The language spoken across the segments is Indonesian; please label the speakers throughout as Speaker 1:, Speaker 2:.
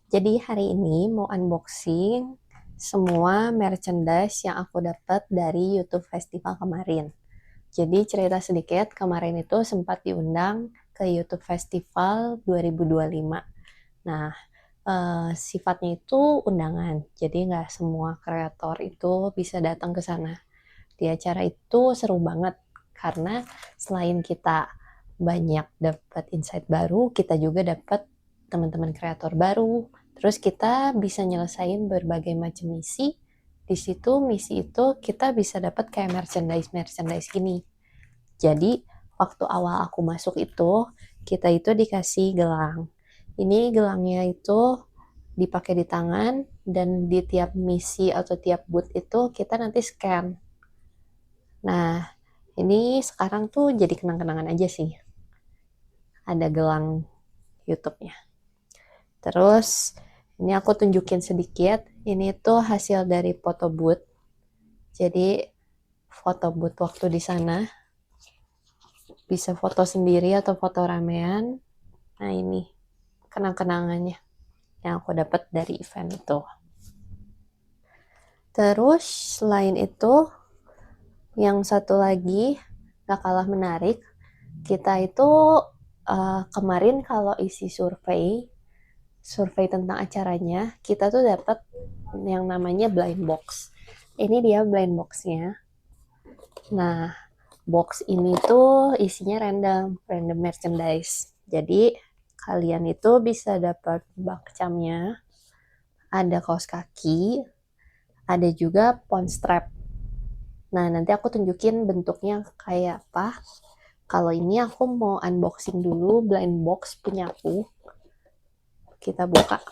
Speaker 1: Jadi hari ini mau unboxing semua merchandise yang aku dapat dari YouTube Festival kemarin. Jadi cerita sedikit, kemarin itu sempat diundang ke YouTube Festival 2025. Nah, sifatnya itu undangan, jadi nggak semua kreator itu bisa datang ke sana. Di acara itu seru banget, karena selain kita banyak dapat insight baru, kita juga dapat teman-teman kreator baru. Terus kita bisa nyelesain berbagai macam misi. Di situ misi itu kita bisa dapat kayak merchandise gini. Jadi waktu awal aku masuk itu, kita itu dikasih gelang. Ini gelangnya itu dipakai di tangan, dan di tiap misi atau tiap booth itu kita nanti scan. Nah, ini sekarang tuh jadi kenang-kenangan aja sih. Ada gelang YouTube-nya. Terus ini aku tunjukin sedikit. Ini tuh hasil dari foto booth. Jadi foto booth waktu di sana. Bisa foto sendiri atau foto ramean. Nah ini kenang-kenangannya yang aku dapat dari event itu. Terus selain itu, yang satu lagi gak kalah menarik, kita itu kemarin kalau isi survei tentang acaranya, kita tuh dapat yang namanya blind box. Ini dia blind boxnya. Nah, box ini tuh isinya random merchandise. Jadi kalian itu bisa dapat bakcamnya, ada kaos kaki, ada juga pon strap. Nah, nanti aku tunjukin bentuknya kayak apa. Kalau ini aku mau unboxing dulu blind box punya aku. Kita buka.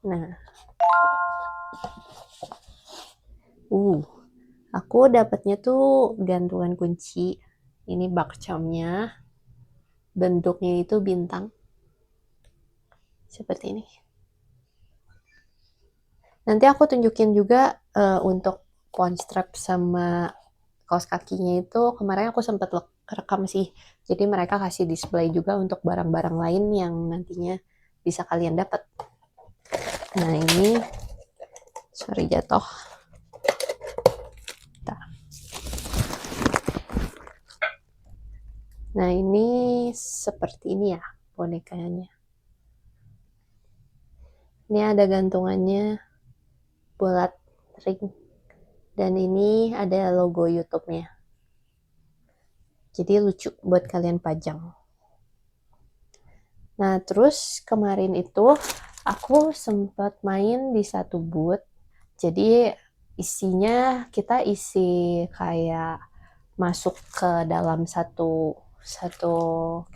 Speaker 1: Nah, aku dapatnya tuh gantungan kunci. Ini bakcamnya. Bentuknya itu bintang. Seperti ini. Nanti aku tunjukin juga untuk pon strap sama kaos kakinya itu kemarin aku sempat rekam sih. Jadi mereka kasih display juga untuk barang-barang lain yang nantinya bisa kalian dapat. Nah ini, sorry jatuh. Nah ini seperti ini ya bonekanya. Ini ada gantungannya bulat ring. Dan ini ada logo YouTube-nya. Jadi lucu buat kalian pajang. Nah terus kemarin itu aku sempat main di satu booth. Jadi isinya kita isi kayak masuk ke dalam satu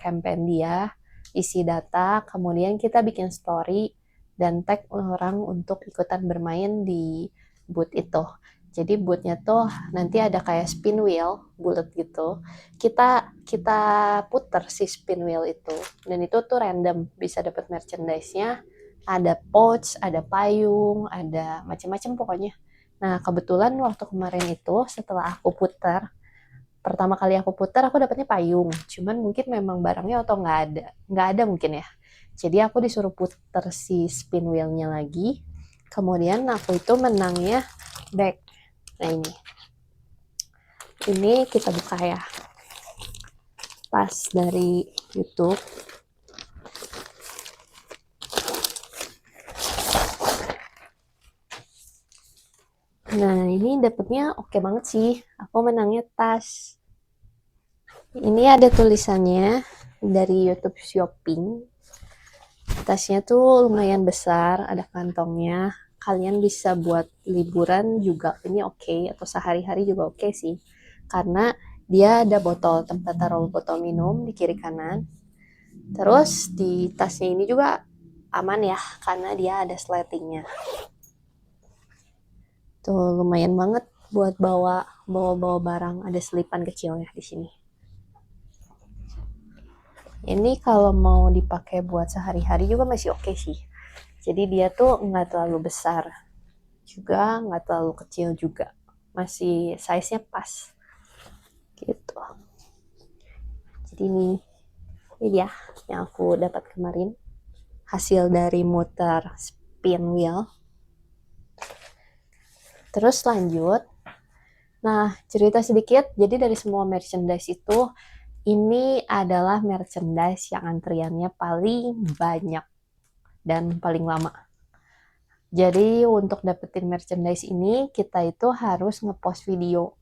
Speaker 1: campaign dia, isi data, kemudian kita bikin story dan tag orang untuk ikutan bermain di booth itu. Jadi boothnya tuh nanti ada kayak spin wheel bulat gitu. Kita puter si spin wheel itu, dan itu tuh random, bisa dapat merchandise-nya. Ada pouch, ada payung, ada macam-macam pokoknya. Nah kebetulan waktu kemarin itu setelah aku putar, pertama kali aku putar aku dapatnya payung, cuman mungkin memang barangnya atau nggak ada mungkin ya. Jadi aku disuruh putar si spin wheel-nya lagi, kemudian aku itu menangnya bag. Nah ini kita buka ya, tas dari YouTube. Nah ini dapetnya oke banget sih, aku menangnya tas. Ini ada tulisannya dari YouTube Shopping. Tasnya tuh lumayan besar, ada kantongnya. Kalian bisa buat liburan juga, ini oke, atau sehari-hari juga oke sih. Karena dia ada botol, tempat taruh botol minum di kiri kanan. Terus di tasnya ini juga aman ya, karena dia ada sletingnya. Tuh lumayan banget buat bawa barang, ada selipan kecilnya di sini. Ini kalau mau dipakai buat sehari-hari juga masih oke sih. Jadi dia tuh nggak terlalu besar juga, nggak terlalu kecil juga. Masih size-nya pas. Gitu. Jadi ini dia yang aku dapat kemarin. hasil dari muter spin wheel. Terus lanjut. Nah, cerita sedikit, jadi dari semua merchandise itu, ini adalah merchandise yang antriannya paling banyak dan paling lama. Jadi untuk dapetin merchandise ini, kita itu harus ngepost video.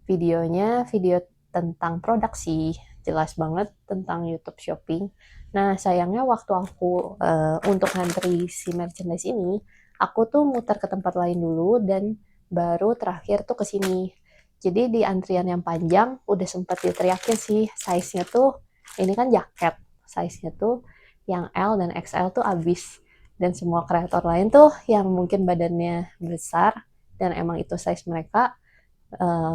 Speaker 1: Videonya video tentang produk sih, jelas banget tentang YouTube Shopping. Nah, sayangnya waktu aku untuk ngantri si merchandise ini, aku tuh muter ke tempat lain dulu dan baru terakhir tuh ke sini. Jadi di antrian yang panjang udah sempat diteriakin sih, size-nya tuh ini kan jaket, size-nya tuh yang L dan XL tuh abis. Dan semua kreator lain tuh yang mungkin badannya besar dan emang itu size mereka,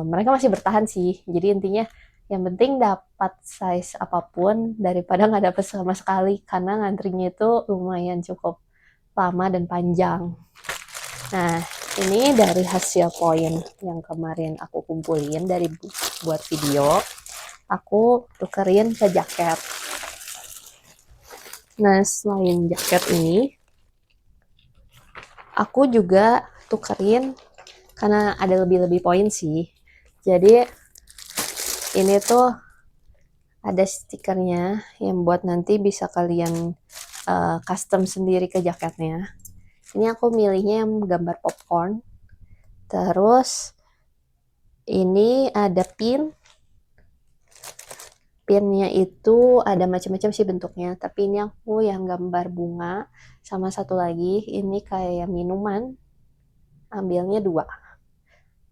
Speaker 1: mereka masih bertahan sih. Jadi intinya yang penting dapat size apapun daripada nggak dapet sama sekali karena ngantrinya itu lumayan cukup lama dan panjang. Nah, ini dari hasil poin yang kemarin aku kumpulin dari buat video, aku tukerin ke jaket. Nah, selain jaket ini, aku juga tukerin karena ada lebih-lebih poin sih. Jadi ini tuh ada stikernya yang buat nanti bisa kalian custom sendiri ke jaketnya. Ini aku milihnya yang gambar popcorn. Terus ini ada pin. Pinnya itu ada macam-macam sih bentuknya, tapi ini aku yang gambar bunga. Sama satu lagi, ini kayak minuman. Ambilnya 2.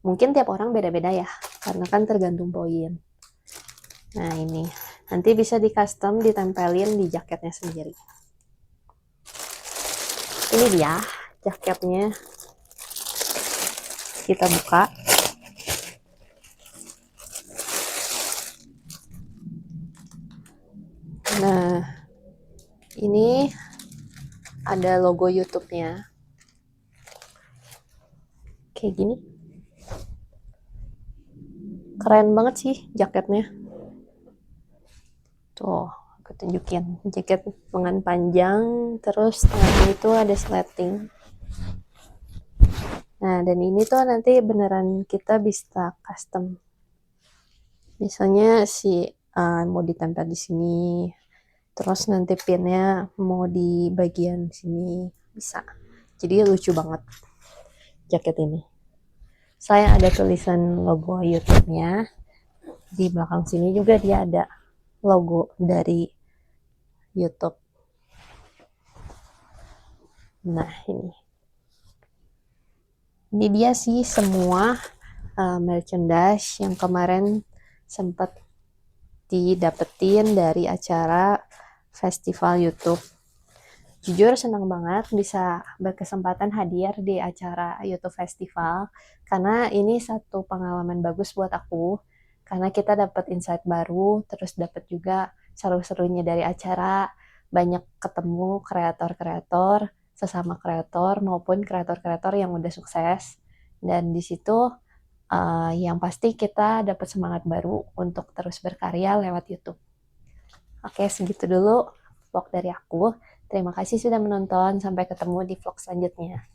Speaker 1: Mungkin tiap orang beda-beda ya, karena kan tergantung poin. Nah ini, nanti bisa di custom ditempelin di jaketnya sendiri. Ini dia jaketnya, kita buka. Nah, ini ada logo YouTube-nya. Kayak gini. Keren banget sih jaketnya. Tuh, aku tunjukin. Jaket lengan panjang, terus tengahnya itu ada sleting. Nah, dan ini tuh nanti beneran kita bisa custom. Misalnya si mau ditempel di sini, terus nanti pinnya mau di bagian sini, bisa. Jadi lucu banget jaket ini. Saya ada tulisan logo YouTube-nya. Di belakang sini juga dia ada logo dari YouTube. Nah, ini dia sih semua merchandise yang kemarin sempat didapetin dari acara festival YouTube. Jujur senang banget bisa berkesempatan hadir di acara YouTube Festival karena ini satu pengalaman bagus buat aku karena kita dapat insight baru, terus dapat juga seru-serunya dari acara, banyak ketemu kreator-kreator, sesama kreator maupun kreator-kreator yang udah sukses, dan di situ yang pasti kita dapat semangat baru untuk terus berkarya lewat YouTube. Oke, segitu dulu vlog dari aku. Terima kasih sudah menonton. Sampai ketemu di vlog selanjutnya.